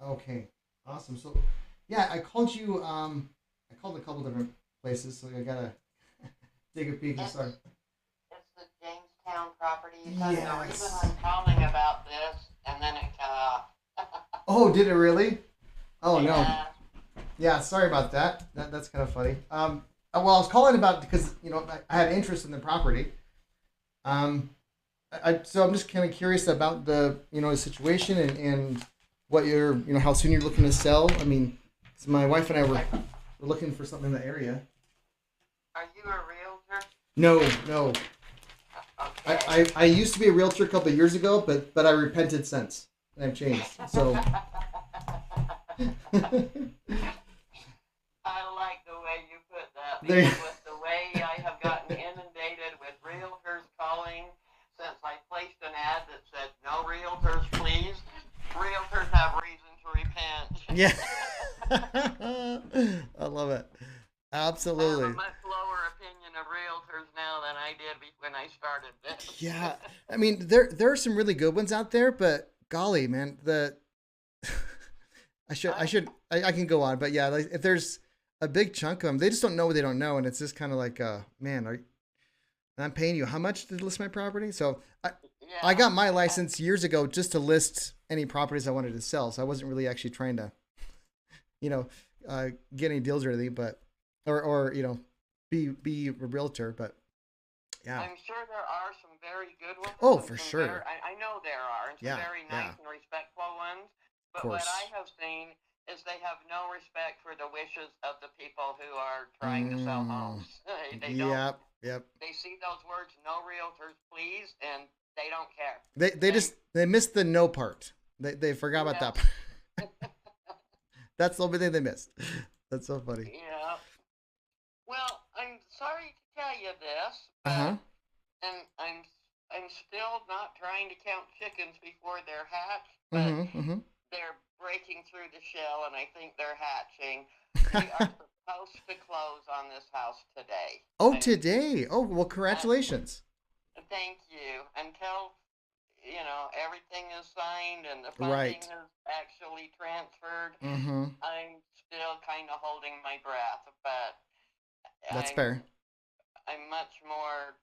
Okay, awesome. So, yeah, I called you. I called a couple different places, so I gotta take a peek. I'm sorry. It's the Jamestown properties, and the reason Yes. I'm calling about this, and then it cut off. Oh, did it really? Oh no. Yeah. Yeah, sorry about that. That's kind of funny. Well, I was calling about because I had interest in the property. Um, so I'm just kind of curious about the situation and what how soon you're looking to sell. I mean, 'cause my wife and I were looking for something in the area. Are you a realtor? No, no. Okay. I used to be a realtor a couple of years ago, but I repented since and I've changed. So I like the way you put that there. because with the way I have gotten inundated with realtors calling since I placed an ad that said no realtors please, realtors have reason to repent. Yeah. I love it. I have a Absolutely. much lower opinion of realtors now than I did when I started this. Yeah. I mean, there are some really good ones out there, but golly, man, the I I can go on, but yeah, like if there's a big chunk of them, they just don't know what they don't know, and it's just kind of like, man, I'm paying you how much to list my property? So I yeah. got my license years ago just to list any properties I wanted to sell. So I wasn't really actually trying to, you know, get any deals or anything, but or be a realtor, but yeah. I'm sure there are some very good ones Oh, and for some very, sure. I know there are, and some Yeah, very yeah, nice and respectful ones. of But what course. I have seen is they have no respect for the wishes of the people who are trying to sell Mm, homes. They don't, yep, yep. they see those words, no realtors, please, and they don't care. They They, they missed the no part. They forgot about yeah, that part. That's the only thing they missed. That's so funny. yeah. Well, I'm sorry to tell you this, Uh huh. but and I'm still not trying to count chickens before they're hatched, but Mm-hmm. Mm-hmm. they're breaking through the shell and I think they're hatching. We are supposed to close on this house today. Oh, And today. Oh, well, uh, congratulations. thank you. Until everything is signed and the funding Right. is actually transferred, Mm-hmm. I'm still kind of holding my breath. But That's I'm fair. I'm much more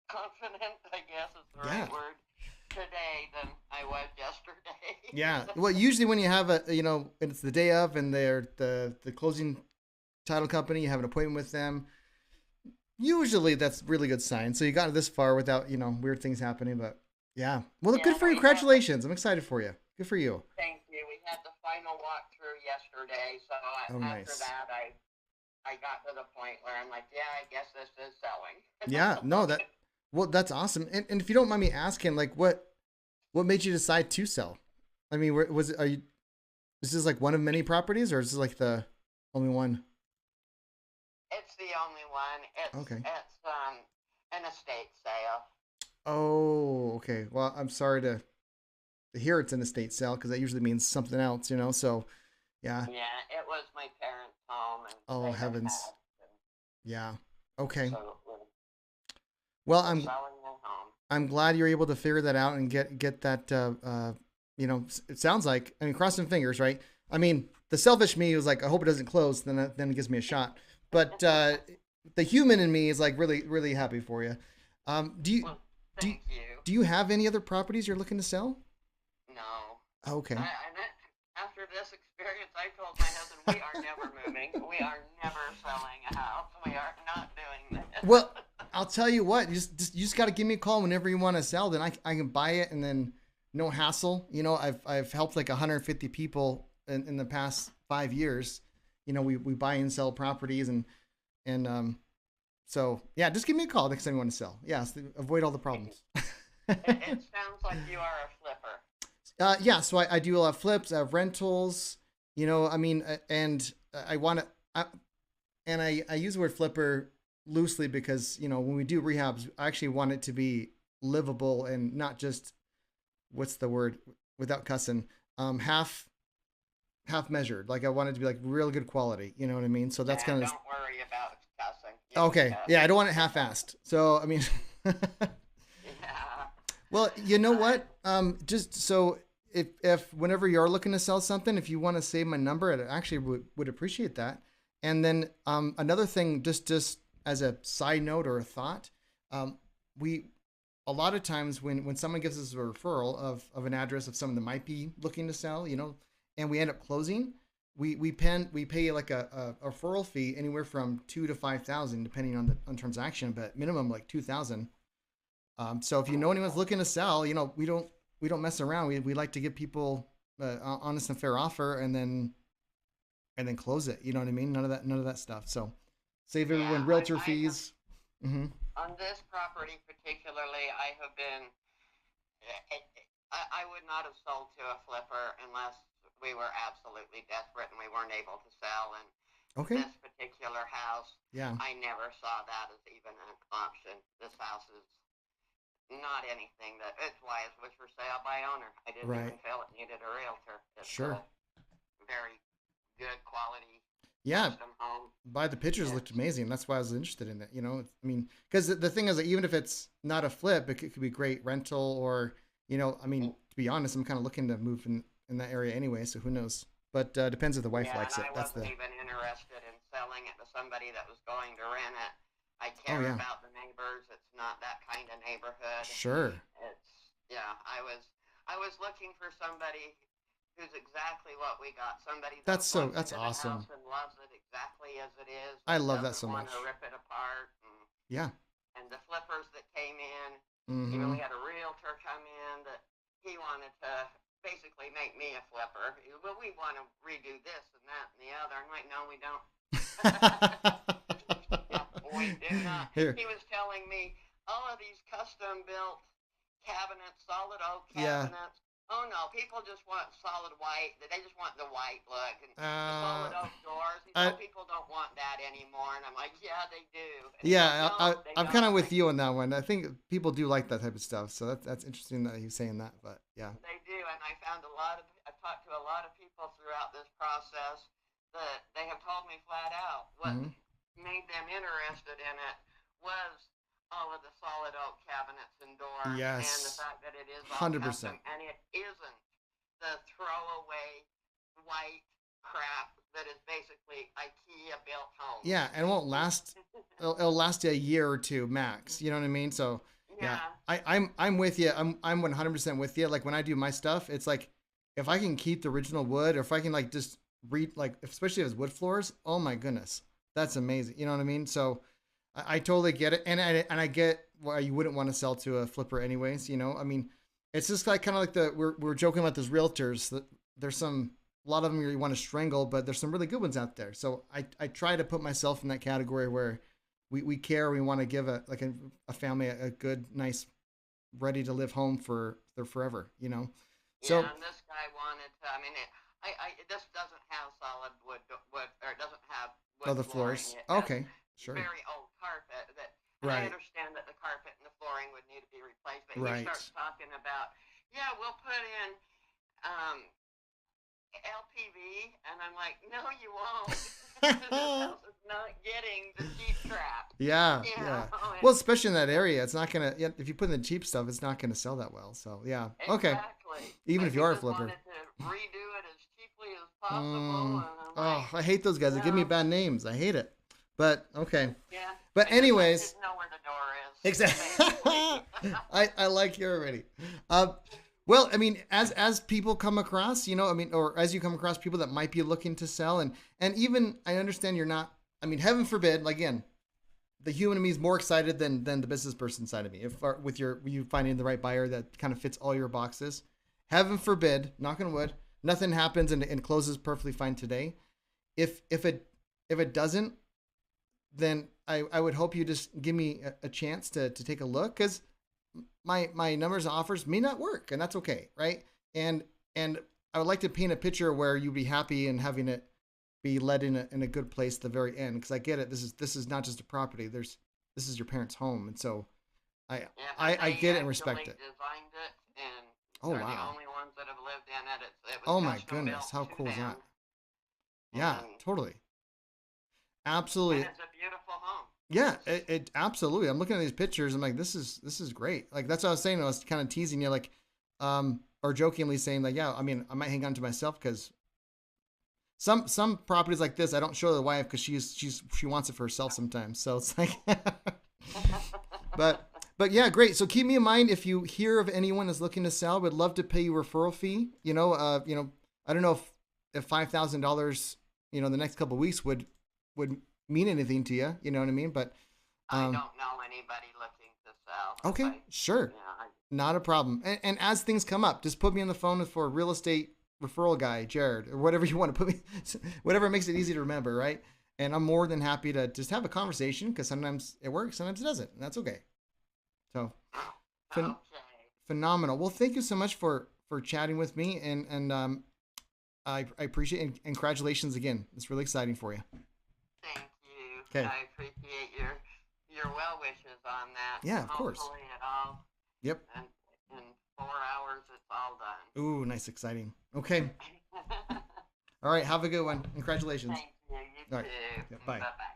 confident, I guess is the right Yeah. word, today than I was yesterday. Yeah. Well, usually when you have it's the day of and they're the closing title company, you have an appointment with them. Usually that's really good sign. So you got this far without, weird things happening, but yeah. Well, look, good Yeah, for you. we had the Congratulations. I'm excited for you. Good for you. thank you. We had the final walkthrough yesterday, so Oh, after nice. that, I got to the point where I'm like, yeah, I guess this is selling. Yeah, no, well, that's awesome. And if you don't mind me asking, like, what made you decide to sell? I mean, was it, is this like one of many properties, or is this like the only one? It's the only one. It's Okay. it's an estate sale. Oh, okay. Well, I'm sorry to hear it's an estate sale because that usually means something else. So, yeah. Yeah, it was my parents' home, and Oh, they had heavens. passed, and Yeah. Okay. so Well, we're selling their home. I'm glad you're able to figure that out and get that. It sounds like, I mean, crossing fingers, right? I mean, the selfish me was like, I hope it doesn't close. Then it gives me a shot. But the human in me is like really really happy for you. Do you Well, do thank you. do you have any other properties you're looking to sell? No. Okay. After this experience, I told my husband we are never moving. We are never selling a house. We are not doing this. Well, I'll tell you what. You just got to give me a call whenever you want to sell. Then I can buy it and then no hassle. I've helped like 150 people in the past 5 years. We buy and sell properties and so yeah, just give me a call next time you want to sell. Yeah, so avoid all the problems. It sounds like you are a flipper. Yeah, so I do a lot of flips, I have rentals. I mean, and I want to, and I use the word flipper loosely because when we do rehabs, I actually want it to be livable and not just what's the word without cussing, half measured. Like I want it to be like real good quality. You know what I mean? So that's Yeah, kind of don't worry about cussing. You can okay. cuss. Yeah, I don't want it half-assed. So I mean, Yeah. well, you know I, what? Just so if whenever you're looking to sell something, if you want to save my number, I actually would appreciate that. And then another thing, just as a side note or a thought, we a lot of times when someone gives us a referral of an address of someone that might be looking to sell, and we end up closing, we pay like a referral fee anywhere from 2 to 5,000 depending on transaction, but minimum like 2,000. So if you know anyone's looking to sell, we don't mess around. We like to give people honest and fair offer, and then close it. You know what I mean? None of that stuff. So save everyone realtor fees. Mm-hmm. On this property particularly, I have been. I would not have sold to a flipper unless we were absolutely desperate and we weren't able to sell. And Okay. this particular house, Yeah. I never saw that as even an option. This house is not anything that it's why it was for sale by owner. I didn't Right. even feel it needed a realtor. It's Sure. a very good quality Yeah. custom home. By the pictures Yes. looked amazing. That's why I was interested in it. I mean, because the thing is that even if it's not a flip, it could be great rental or, I mean, to be honest, I'm kind of looking to move in that area anyway. So who knows? But depends if the wife Yeah, likes and it. I That's wasn't even interested in selling it to somebody that was going to rent it. I Oh care yeah. about the neighbors. It's not that kind of neighborhood. Sure. I was looking for somebody who's exactly what we got. Somebody that That's walks that's into the awesome. house and loves it exactly as it is. I And love that doesn't so want much. to rip it apart. Yeah. And the flippers that came in, even Mm-hmm. we had a realtor come in that he wanted to basically make me a flipper. Well, we want to redo this and that and the other. I'm like, no, we don't. We do not. Here. He was telling me all of these custom built cabinets, solid oak Yeah. cabinets. Oh no, people just want solid white. They just want the white look and the solid oak doors. He said, people don't want that anymore. And I'm like, yeah, they do. And he's like, Yeah, no, they I'm kind of don't. with you on that one. I think people do like that type of stuff, so that's interesting that he's saying that. But yeah, They do, and I've talked to a lot of people throughout this process that they have told me flat out what hmm made them interested in it was all of the solid oak cabinets and doors and the yes, fact that it is all 100%. custom and it isn't the throwaway white crap that is basically IKEA built homes. Yeah, and it won't last. It'll last you a year or two max. You know what I mean? So yeah, Yeah. I'm with you. I'm 100% with you. Like when I do my stuff, it's like if I can keep the original wood, or if I can like just read like especially if it's wood floors. Oh my goodness, that's amazing. You know what I mean? So I totally get it, and I get why you wouldn't want to sell to a flipper anyways. I mean, it's just like kind of like we're joking about those realtors. That there's a lot of them you want to strangle, but there's some really good ones out there. So I try to put myself in that category where we care, we want to give a family a good, nice, ready to live home for their forever. So Yeah, and this guy wanted to. I mean, this doesn't have solid wood, or it doesn't have wood the flooring. floors. It has Okay, sure. very old carpet. And I Right, understand that the carpet and the flooring would need to be replaced. But he right. starts talking about, yeah, we'll put in um, LPV, and I'm like, no, you won't. This house is not getting the cheap crap. Yeah, You yeah. know, Well, especially in that area, it's not gonna. Yeah, if you put in the cheap stuff, it's not gonna sell that well. So yeah, okay. exactly. Even But if he you are a just flipper. wanted to redo it as cheaply as possible, and I'm Oh, like, I hate those guys. They give me no. bad names. I hate it. But okay. Yeah. But I just like anyways, to know where the door is. exactly. I like you already. Well, I mean, as people come across, I mean, or as you come across people that might be looking to sell, and even I understand you're not. I mean, heaven forbid. Again, the human in me is more excited than the business person side of me. If with you finding the right buyer that kind of fits all your boxes, heaven forbid, knock on wood, nothing happens and closes perfectly fine today. If it doesn't, then I would hope you just give me a chance to take a look, because my numbers and offers may not work, and that's okay, right? And I would like to paint a picture where you'd be happy and having it be led in a good place at the very end, because I get it. This is not just a property. This is your parents' home, and so Yeah, I they get it and respect it. designed it, and Oh they're the wow. only ones that have lived in it. It was Oh my custom goodness. built How to cool is that? them, Yeah, and totally. and Absolutely. it's a beautiful home. Yeah, it absolutely. I'm looking at these pictures. I'm like, this is great. Like that's what I was saying. I was kind of teasing you. Like, or jokingly saying like, yeah, I mean, I might hang on to myself because some properties like this, I don't show the wife because she wants it for herself sometimes. So it's like, but yeah, great. So keep me in mind if you hear of anyone that's looking to sell. Would love to pay you a referral fee. I don't know if $5,000, the next couple of weeks would mean anything to you. You know what I mean? But I don't know anybody looking to sell. okay, sure, not a problem. And as things come up, just put me on the phone for a real estate referral guy, Jared, or whatever you want to put me, whatever makes it easy to remember, right? And I'm more than happy to just have a conversation because sometimes it works, sometimes it doesn't. And that's okay. So, phenomenal. Well, thank you so much for chatting with me, and I appreciate it. And congratulations again. It's really exciting for you. Thank you. Okay. I appreciate your well wishes on that. Yeah, of course. Hopefully it all. Yep. And in 4 hours, it's all done. Ooh, nice, exciting. Okay. All right. Have a good one. Congratulations. Thank you. You all right. too. Yeah, bye. Bye-bye.